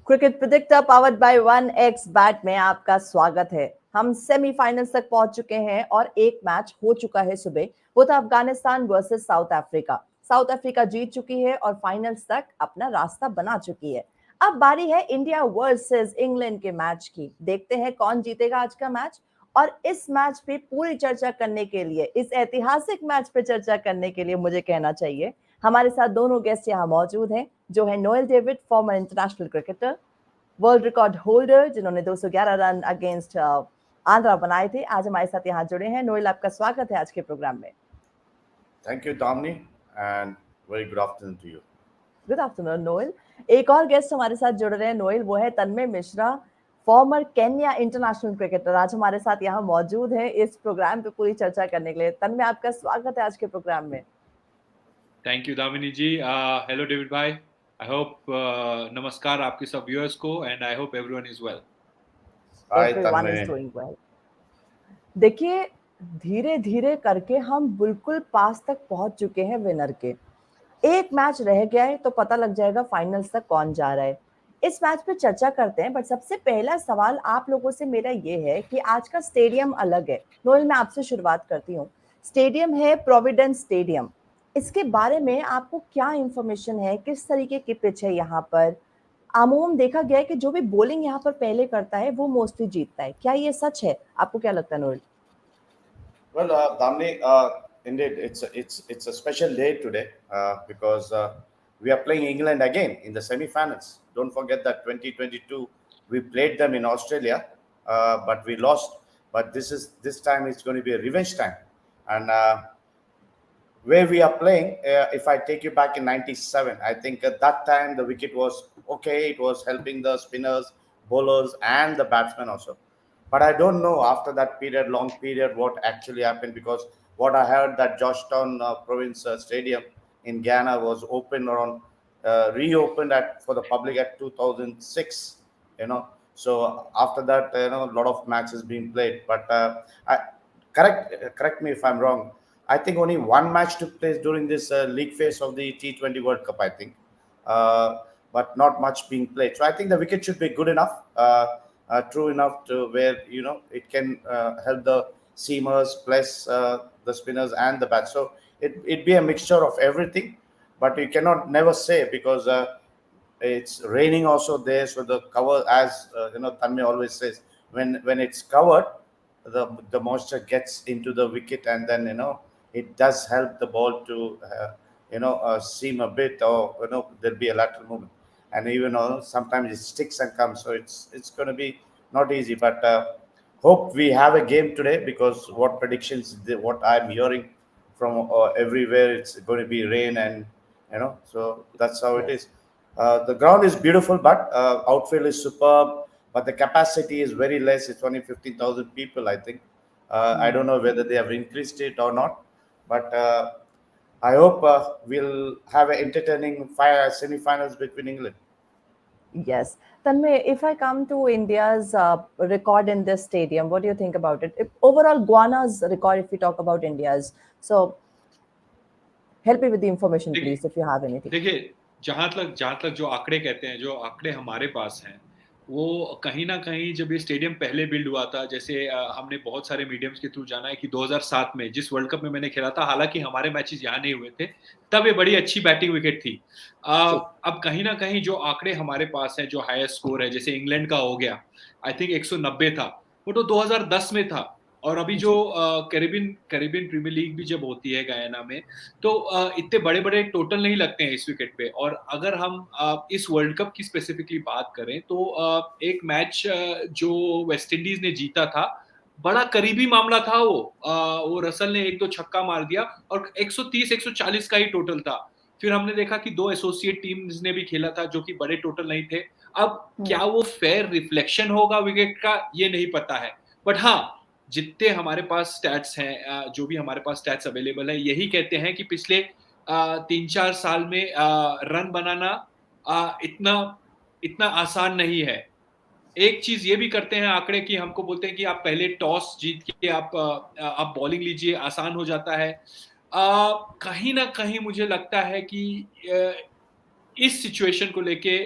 Cricket predictor powered by 1x bat में आपका स्वागत है। हम सेमीफाइनल्स तक पहुंच चुके हैं और एक मैच हो चुका है सुबह। वो था Afghanistan versus South Africa. South Africa जीत चुकी है और फाइनल्स तक अपना रास्ता बना चुकी है। अब बारी है इंडिया वर्सेस इंग्लैंड के मैच की। देखते हैं कौन जीतेगा आज का मैच। और इस मैच पे पूरी चर्चा करने के लिए, इस ऐतिहासिक मैच पे चर्चा करने के लिए मुझे कहना चाहिए हमारे साथ दोनों गेस्ट यहाँ मौजूद हैं, जो है Noel David, farmer international cricketer, world record holder, जिन्होंने 211 रन अगेंस्ट आंध्रा बनाए थे। आज हमारे साथ यहाँ जुड़े हैं। नोएल, आपका स्वागत है आज के प्रोग्राम में। Thank you, Domini, and very good afternoon to you. Good afternoon Noel. एक और गेस्ट हमारे साथ जुड़ रहे हैं नोएल, वो है Tanmay Mishra, former Kenya international cricketer. आज हमारे साथ यहाँ मौजूद है इस प्रोग्राम पे पूरी चर्चा करने के लिए। तन्मय, आपका स्वागत है आज के प्रोग्राम में। Thank you Damini ji. Hello David भाई। आई होप नमस्कार आपके सब व्यूअर्स को, and I hope everyone is well. Hi, everyone is Tanmay. Doing well. देखिए, धीरे धीरे करके हम बिल्कुल पास तक पहुंच चुके हैं विनर के। एक मैच रह गया है तो पता लग जाएगा फाइनल्स तक कौन जा रहा है। इस मैच पे चर्चा करते हैं, बट सबसे पहला सवाल आप लोगों से मेरा ये है कि आज का स्टेडियम अलग है। नोएल, मैं आपसे शुरुआत करती हूँ। स्टेडियम है प्रोविडेंस स्टेडियम। इसके बारे में आपको क्या इंफॉर्मेशन है? किस तरीके की पिच है यहाँ पर? आमूम देखा गया है कि जो भी बॉलिंग यहाँ पर पहले करता है वो मोस्टली जीतता है। क्या ये सच है? आपको क्या लगता है Noel? Well, Damni, indeed, it's a special day today because we are playing England again in the semi-finals. Don't forget that 2022 we played them in Australia, but we lost. But this time it's going to be a revenge time, and where we are playing, if I take you back in 97, I think at that time the wicket was okay. It was helping the spinners, bowlers, and the batsmen also. But I don't know after that period, long period, what actually happened because what I heard that Georgetown Province Stadium in Ghana was opened around, reopened for the public at 2006. So after that, a lot of matches being played. But correct me if I'm wrong. I think only one match took place during this league phase of the T20 World Cup, I think, uh, but not much being played. So I think the wicket should be good enough, true enough to where it can help the seamers plus the spinners and the bats. So it be a mixture of everything, but you cannot never say because it's raining also there. So the cover, as Tanmay always says, when it's covered, the moisture gets into the wicket, and then it does help the ball to seam a bit, or there'll be a lateral movement, and even sometimes it sticks and comes. So it's going to be not easy, but hope we have a game today because what predictions, what I'm hearing from everywhere, it's going to be rain, and so that's how it Yes. is. The ground is beautiful, but outfield is superb. But the capacity is very less. It's only 15,000 people, I think. I don't know whether they have increased it or not, but I hope we'll have an entertaining semi-finals between England. Yes. Tanmay, if I come to India's record in this stadium, what do you think about it? Overall, Guana's record, if we talk about India's. So, help me with the information, देखिए please, if you have anything. देखिए, जहाँ तक जो आंकड़े कहते हैं, जो आंकड़े हमारे पास हैं, वो कहीं ना कहीं जब ये स्टेडियम पहले बिल्ड हुआ था, जैसे हमने बहुत सारे मीडियम्स के थ्रू जाना है कि 2007 में जिस वर्ल्ड कप में मैंने खेला था, हालांकि हमारे मैचेस यहाँ नहीं हुए थे, तब ये बड़ी अच्छी बैटिंग विकेट थी। जी। अब कहीं ना कहीं जो आंकड़े हमारे पास हैं, जो हाईएस्ट स्कोर है, जैसे इंग्लैंड का हो गया, आई थिंक 190 था, वो तो 2010 में था। और अभी जो जी। कैरेबियन प्रीमियर लीग भी जब होती है गयाना में, तो इतने बड़े बड़े टोटल नहीं लगते हैं इस विकेट पे। और अगर हम इस वर्ल्ड कप की स्पेसिफिकली बात करें, तो एक मैच जो वेस्ट इंडीज ने जीता था, बड़ा करीबी मामला था वो रसल ने एक दो छक्का मार दिया और 130 140 का ही टोटल था। फिर हमने देखा कि दो एसोसिएट टीम्स ने भी खेला था जो कि बड़े टोटल नहीं थे। अब क्या वो फेयर रिफ्लेक्शन होगा विकेट का, ये नहीं पता है। बट हाँ, जितने हमारे पास स्टैट्स हैं, जो भी हमारे पास स्टैट्स अवेलेबल है, यही कहते हैं कि पिछले 3-4 साल में रन बनाना इतना इतना आसान नहीं है। एक चीज ये भी करते हैं आंकड़े की, हमको बोलते हैं कि आप पहले टॉस जीत के आप बॉलिंग लीजिए, आसान हो जाता है। कहीं ना कहीं मुझे लगता है कि इस सिचुएशन को लेके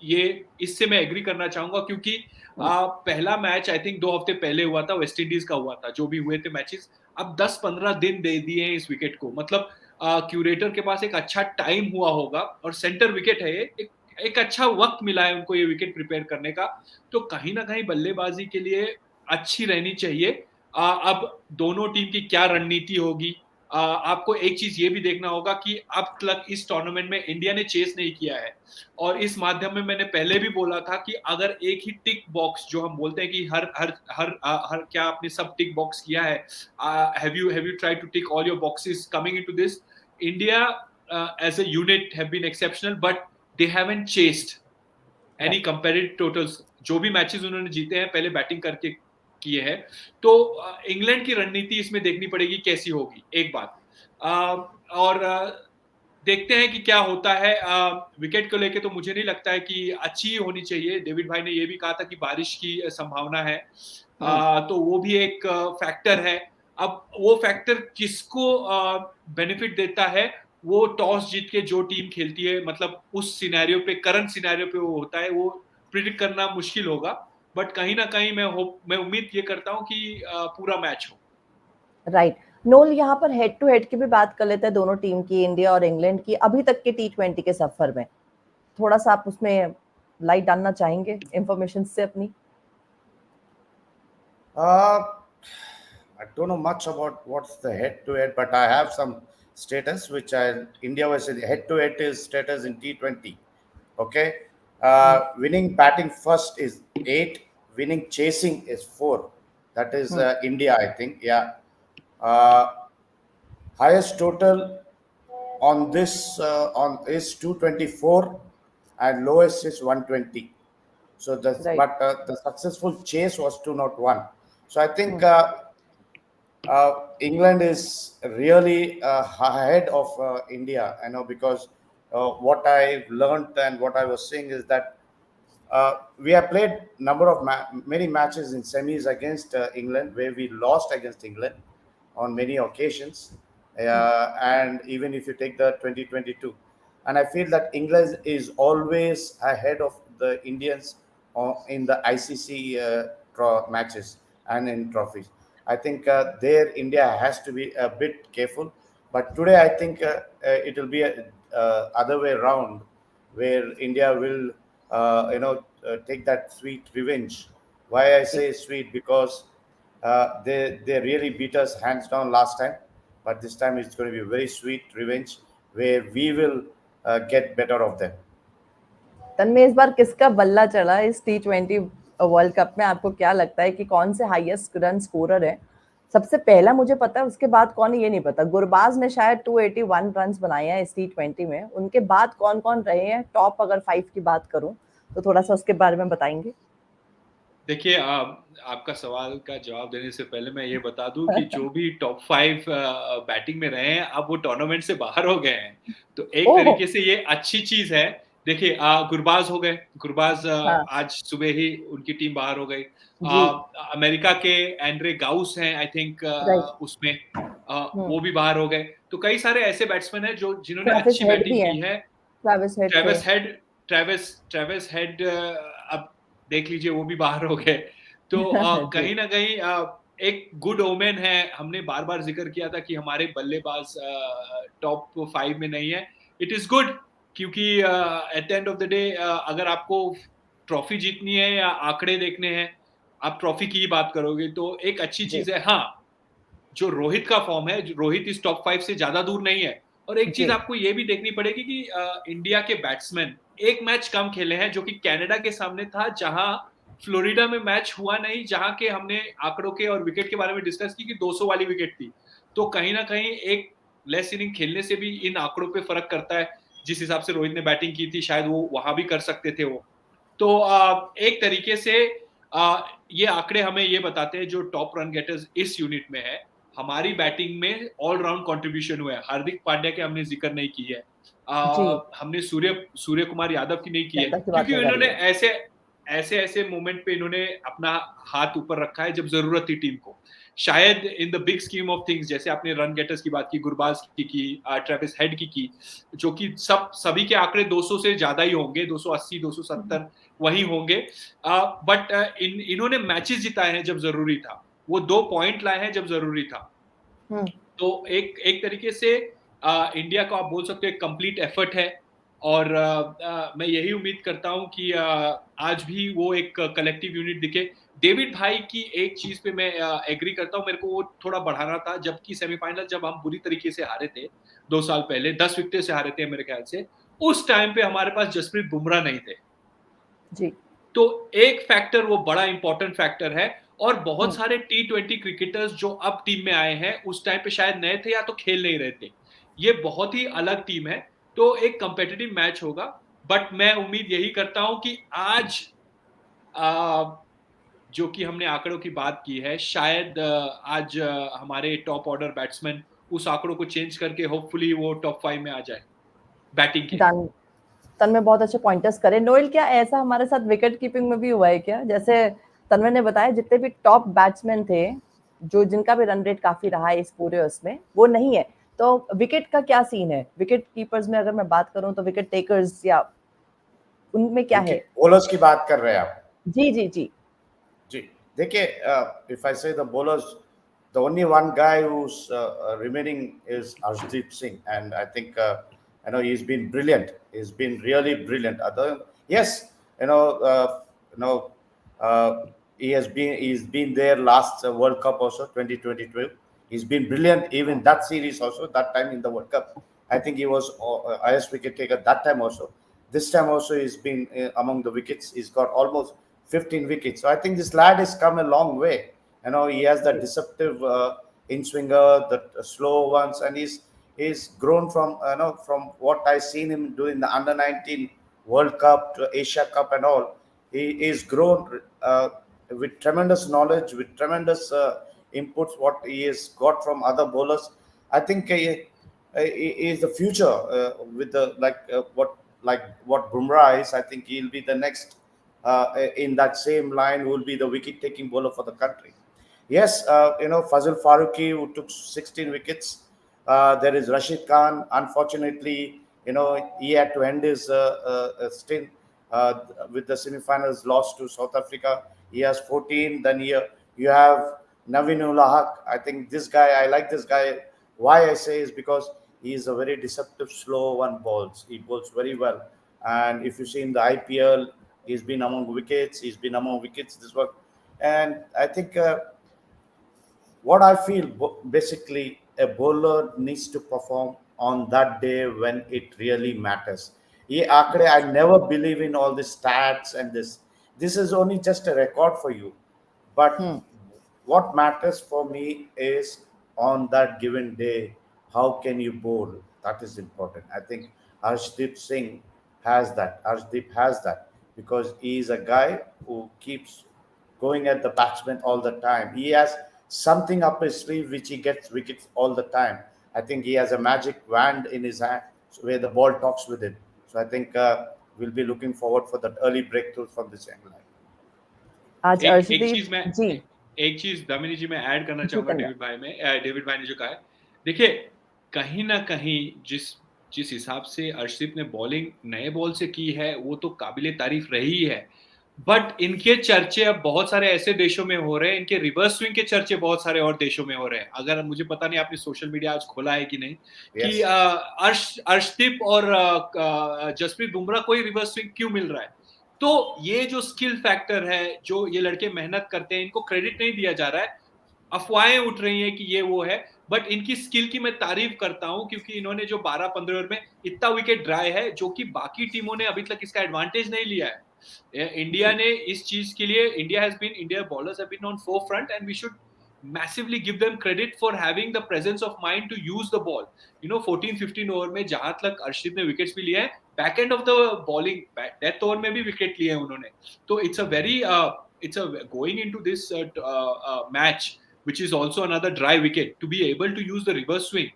ये इससे मैं एग्री करना चाहूंगा, क्योंकि पहला मैच आई थिंक 2 हफ्ते पहले हुआ था, वेस्ट इंडीज का हुआ था, जो भी हुए थे मैचेस। अब 10-15 दिन दे दिए हैं इस विकेट को, मतलब क्यूरेटर के पास एक अच्छा टाइम हुआ होगा, और सेंटर विकेट है ये, एक अच्छा वक्त मिला है उनको ये विकेट प्रिपेयर करने का। तो कहीं ना कहीं बल्लेबाजी के लिए अच्छी रहनी चाहिए। अब दोनों टीम की क्या रणनीति होगी, आपको एक चीज ये भी देखना होगा कि अब तक इस टूर्नामेंट में इंडिया ने चेस नहीं किया है, और इस माध्यम में मैंने पहले भी बोला था कि अगर एक ही टिक बॉक्स, जो हम बोलते हैं कि हर हर हर हर क्या आपने सब टिक बॉक्स किया है, have you try to tick all your boxes coming into this, India as a unit have been exceptional, but they haven't chased any comparative totals. जो भी मैचेस उन्होंने जीते हैं पहले बैटिंग करके किए हैं। तो इंग्लैंड की रणनीति इसमें देखनी पड़ेगी कैसी होगी, एक बात। और देखते हैं कि क्या होता है। विकेट को लेके तो मुझे नहीं लगता है कि अच्छी होनी चाहिए। डेविड भाई ने ये भी कहा था कि बारिश की संभावना है, तो वो भी एक फैक्टर है। अब वो फैक्टर किसको बेनिफिट देता है, वो टॉस जीत के जो टीम खेलती है, मतलब उस सिनेरियो पे, करंट सिनेरियो पे वो होता है, वो प्रिडिक्ट करना मुश्किल होगा। बट कहीं ना कहीं मैं उम्मीद ये करता हूँ कि पूरा मैच हो। राइट। नोल, यहाँ पर हेड टू हेड की भी बात कर लेते हैं, दोनों टीम की, इंडिया और इंग्लैंड की, अभी तक के T20 के सफर में थोड़ा सा आप उसमें लाइट डालना चाहेंगे इंफॉर्मेशन से अपनी? I don't know much about what's the head-to-head, but I have some status which India was head-to-head is status in T20. Okay, winning batting first is 8, winning chasing is 4. That is India, I think. Yeah, highest total on this on is 224, and lowest is 120. So Right. but the successful chase was 201. So I think England is really ahead of India, because what I've learned and what I was saying is that we have played number of many matches in semis against England, where we lost against England on many occasions, and even if you take the 2022, and I feel that England is always ahead of the Indians in the ICC matches and in trophies. I think there India has to be a bit careful, but today I think it will be a other way around, where India will take that sweet revenge. Why I say sweet? Because they really beat us hands down last time, but this time it's going to be a very sweet revenge, where we will get better of them. तन्मय, इस बार किसका बल्ला चढ़ा इस T20 world cup में? आपको क्या लगता है कि कौन से हाईएस्ट रन स्कोरर है? सबसे पहला मुझे पता है, उसके बाद कौन है ये नहीं पता। गुरबाज ने शायद 281 रन बनाए हैं इस T20 में। उनके बाद कौन कौन रहे हैं टॉप? अगर 5 की बात करूं तो थोड़ा सा उसके बारे में बताएंगे। देखिए, आपका सवाल का जवाब देने से पहले मैं ये बता दूं कि जो भी टॉप 5 बैटिंग में रहे हैं, अब वो टूर्नामेंट से बाहर हो गए हैं। तो एक तरीके से ये अच्छी चीज है। देखिए, गुरबाज हो गए, गुरबाज आज सुबह ही उनकी टीम बाहर हो गई। अमेरिका के एंड्रे गाउस हैं, आई थिंक उसमें वो भी बाहर हो गए। तो कई सारे ऐसे बैट्समैन हैं जिन्होंने अच्छी बैटिंग की है। ट्रेविस हेड अब देख लीजिए, वो भी बाहर हो गए। तो कहीं ना कहीं एक गुड ओमेन है। हमने बार बार जिक्र किया था कि हमारे बल्लेबाज टॉप 5 में नहीं है। इट इज गुड, क्योंकि at the end of the day अगर आपको ट्रॉफी जीतनी है या आंकड़े देखने हैं, आप ट्रॉफी की ही बात करोगे, तो एक अच्छी चीज है। हाँ, जो रोहित का फॉर्म है, रोहित इस टॉप 5 से ज्यादा दूर नहीं है। और एक चीज आपको ये भी देखनी पड़ेगी कि इंडिया के बैट्समैन एक मैच कम खेले हैं, जो कि कनाडा के सामने था, जहां फ्लोरिडा में मैच हुआ नहीं, जहां के हमने आंकड़ों के और विकेट के बारे में डिस्कस की कि 200 वाली विकेट थी। तो कहीं ना कहीं एक लेस इनिंग खेलने से भी इन आंकड़ों पे फर्क करता है। जिस हिसाब से रोहित ने बैटिंग की थी, शायद वो वहां भी कर सकते थे वो। तो एक तरीके से ये आंकड़े हमें ये बताते हैं, जो टॉप रन गेटर्स इस यूनिट में है, हमारी बैटिंग में ऑल राउंड कंट्रीब्यूशन हुआ है। हार्दिक पांड्या के हमने जिक्र नहीं की है, हमने सूर्य कुमार यादव की नहीं की है, क्योंकि इन्होंने ऐसे मोमेंट पे इन्होंने अपना हाथ ऊपर रखा है जब जरूरत थी टीम को। शायद in the big scheme of things, जैसे आपने रन गेटर्स की बात की, गुरबाज की ट्रेविस हेड की, जो कि सभी के आंकड़े 200 से ज्यादा ही होंगे, 280 270 वही होंगे, बट इन्होंने मैचेस जिताए हैं जब जरूरी था, वो 2 पॉइंट लाए हैं जब जरूरी था। तो एक एक तरीके से इंडिया को आप बोल सकते हो एक कंप्लीट एफर्ट है, और मैं यही उम्मीद करता हूं कि आज भी वो एक कलेक्टिव यूनिट दिखे। डेविड भाई की एक चीज पे मैं एग्री करता हूं, मेरे को वो थोड़ा बढ़ाना था, जबकि सेमीफाइनल जब हम बुरी तरीके से हारे थे 2 साल पहले, 10 विकेट से हारे थे मेरे ख्याल से, उस टाइम पे हमारे पास जसप्रीत बुमराह नहीं थे जी। तो एक फैक्टर वो बड़ा इंपॉर्टेंट फैक्टर है। और बहुत सारे T20 क्रिकेटर्स जो अब टीम में आए हैं उस टाइम पे शायद नए थे या तो खेल नहीं रहे थे, ये बहुत ही अलग टीम है, तो एक कंपेटिटिव मैच होगा। बट मैं उम्मीद यही करता हूं कि आज जो कि हमने आंकड़ों की बात की है, शायद आज हमारे टॉप ऑर्डर बैट्समैन उस आंकड़ों को चेंज करके होपफुली वो टॉप 5 में आ जाए बैटिंग के। डन। तन्मय बहुत अच्छे पॉइंटर्स करे। नोएल, क्या ऐसा हमारे साथ विकेट कीपिंग में भी हुआ है क्या? जैसे तन्मय ने बताया, जितने भी टॉप बैट्समैन थे, जो जिनका भी रन रेट काफी रहा है इस पूरे उसमें, वो नहीं है, तो विकेट का क्या सीन है? विकेट कीपर्स में अगर मैं बात करूं तो विकेट टेकर्स या उनमें क्या है? बॉलर्स की बात कर रहे हैं आप? जी जी जी जी, देखिए, if I say the bowlers, the only one guy who's remaining is Arshdeep Singh, and I think he's been brilliant. He's been really brilliant. Yes, you know, uh, he's been there last World Cup also 2022. He's been brilliant even that series also, that time in the World Cup. I think he was highest wicket taker that time also. This time also he's been among the wickets. He's got almost 15 wickets. So I think this lad has come a long way. He has that deceptive in swinger, the slow ones, and he's grown from from what I seen him doing the under-19 World Cup to Asia Cup and all. He is grown with tremendous knowledge, with tremendous inputs what he has got from other bowlers. I think he is the future with the what Bumrah is. I think he'll be the next in that same line who will be the wicket-taking bowler for the country. Yes, Fazil Farooqi, who took 16 wickets. There is Rashid Khan. Unfortunately, he had to end his stint with the semi-finals loss to South Africa. He has 14. Then you have Naveen-ul Haq. I think this guy, I like this guy. Why I say is because he is a very deceptive, slow one bowls. He bowls very well. And if you see in the IPL, he's been among wickets. He's been among wickets this work. And I think what I feel basically a bowler needs to perform on that day when it really matters. I never believe in all the stats and this. This is only just a record for you. But what matters for me is on that given day, how can you bowl? That is important. I think Arshdeep Singh has that. Arshdeep has that because he is a guy who keeps going at the batsman all the time. He has something up his sleeve which he gets wickets all the time. I think he has a magic wand in his hand where the ball talks with him. So I think we'll be looking forward for that early breakthrough from this angle. आज अर्शदीप जी, एक चीज दामिनी जी मैं add करना जी, चाहूंगा करना। David भाई ने जो कहा है, देखिए कहीं ना कहीं जिस हिसाब से अर्शदीप ने बॉलिंग नए बॉल से की है वो तो काबिले तारीफ रही है, बट इनके चर्चे अब बहुत सारे ऐसे देशों में हो रहे हैं, इनके रिवर्स स्विंग के चर्चे बहुत सारे और देशों में हो रहे हैं। अगर मुझे पता नहीं आपने सोशल मीडिया आज खोला है कि नहीं, कि अर्शदीप और जसप्रीत बुमराह को ही रिवर्स स्विंग क्यों मिल रहा है। तो ये जो स्किल फैक्टर है, जो ये लड़के मेहनत करते हैं, इनको क्रेडिट नहीं दिया जा रहा है। अफवाहें उठ रही हैं कि ये वो है, बट इनकी स्किल की मैं तारीफ करता हूं, क्योंकि इन्होंने जो 12-15 ओवर में इतना विकेट ड्राई है, जो कि बाकी टीमों ने अभी तक इसका एडवांटेज नहीं लिया है। इंडिया ने इस चीज के लिए, India bowlers have been on forefront and we should massively give them credit for having the presence of mind to use the ball. 14-15 over में जहां तक अर्शदीप ने विकेट्स भी लिए हैं, back end of the bowling death over में भी wicket लिए हैं उन्होंने। तो it's a going into this match which is also another dry wicket, to be able to use the reverse swing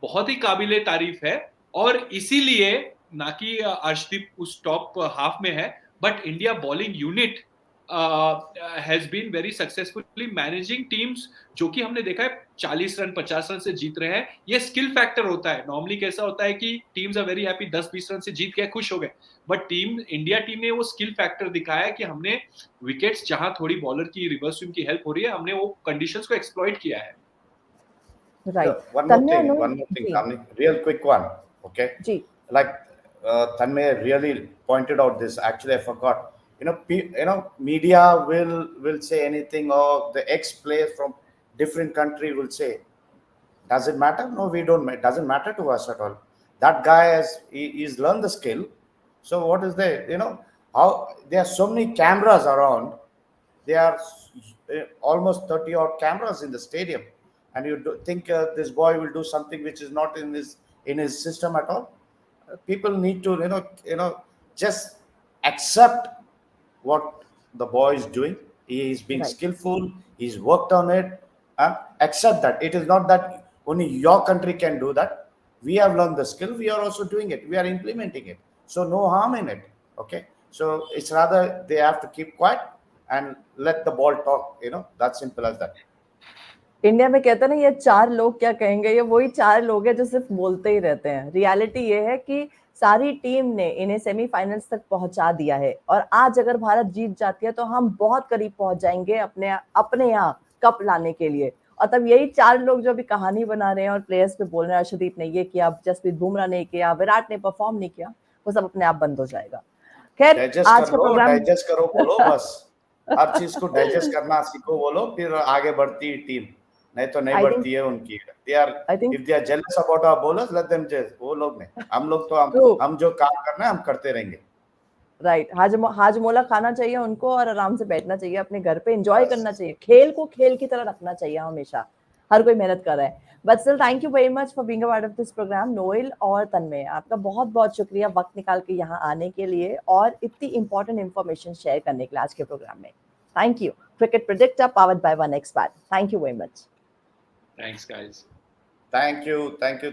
बहुत ही काबिले तारीफ है। और इसीलिए ना कि अर्शदीप उस टॉप हाफ में है, but India bowling unit has been very successfully managing teams, जो कि हमने देखा है 40 रन 50 रन से जीत रहे हैं। ये स्किल फैक्टर होता है। नॉर्मली कैसा होता है कि teams are very happy, 10-20 run से जीत गए, खुश हो गए, बट इंडिया टीम ने वो स्किल फैक्टर दिखाया कि हमने विकेट्स जहां थोड़ी बॉलर की रिवर्स स्विंग की हेल्प हो रही है, हमने वो कंडीशंस को एक्सप्लॉइट किया है। Right. One Tanmay, one more thing, ji Kamini, real quick one. Okay, ji like Tanmay really pointed out this. Actually, I forgot. Media will say anything, or the ex-players from different country will say, does it matter? No, we don't. It doesn't matter to us at all. That guy he's learned the skill. So what is there? How there are so many cameras around. There are almost 30 odd cameras in the stadium, and you think this boy will do something which is not in his system at all. People need to just accept what the boy is doing. He is being right skillful. He's worked on it. Accept that it is not that only your country can do that. We have learned the skill. We are also doing it. We are implementing it. So no harm in it. Okay. So it's rather they have to keep quiet and let the ball talk. That's simple as that. India में कहते हैं ना, ये चार लोग क्या कहेंगे, ये वही चार लोग हैं जो सिर्फ बोलते ही रहते हैं। रियलिटी ये है कि सारी टीम ने इन्हें सेमीफाइनल्स तक पहुंचा दिया है, और आज अगर भारत जीत जाती है तो हम बहुत करीब पहुंच जाएंगे अपने अपने यहाँ कप लाने के लिए। और तब यही चार लोग जो अभी कहानी बना रहे हैं और प्लेयर्स पे बोल रहे हैं, अर्शदीप ने ये किया, जसप्रीत बुमराह ने किया, विराट ने परफॉर्म नहीं किया, वो सब अपने आप बंद हो जाएगा। खैर, डाइजेस्ट आज कर का लो, प्रोग्राम डाइजेस्ट करो, बोलो बस। हर चीज को डाइजेस्ट करना सीखो, बोलो, फिर आगे बढ़ती है टीम। नहीं तो नहीं आई थिंक बढ़ती है उनकी। They are I think if they are jealous about our bowlers, let them jealous. वो लोग नहीं, हम लोग तो ट्रू, हम जो काम करना है हम करते रहेंगे। राइट। हाजमोला खाना चाहिए उनको और आराम से बैठना चाहिए अपने घर पे, एंजॉय बस करना चाहिए, खेल को खेल की तरह रखना चाहिए हमेशा। हर कोई मेहनत कर रहा है। But still thank you very much for being a part of this program. Noel और तन्मय, आपका बहुत बहुत शुक्रिया वक्त निकाल के यहाँ आने के लिए और इतनी इंपॉर्टेंट इन्फॉर्मेशन शेयर करने के लिए आज के प्रोग्राम में। Thank you. Cricket predictor powered by 1xBat। Thank you very much. Thanks guys. Thank you, thank you.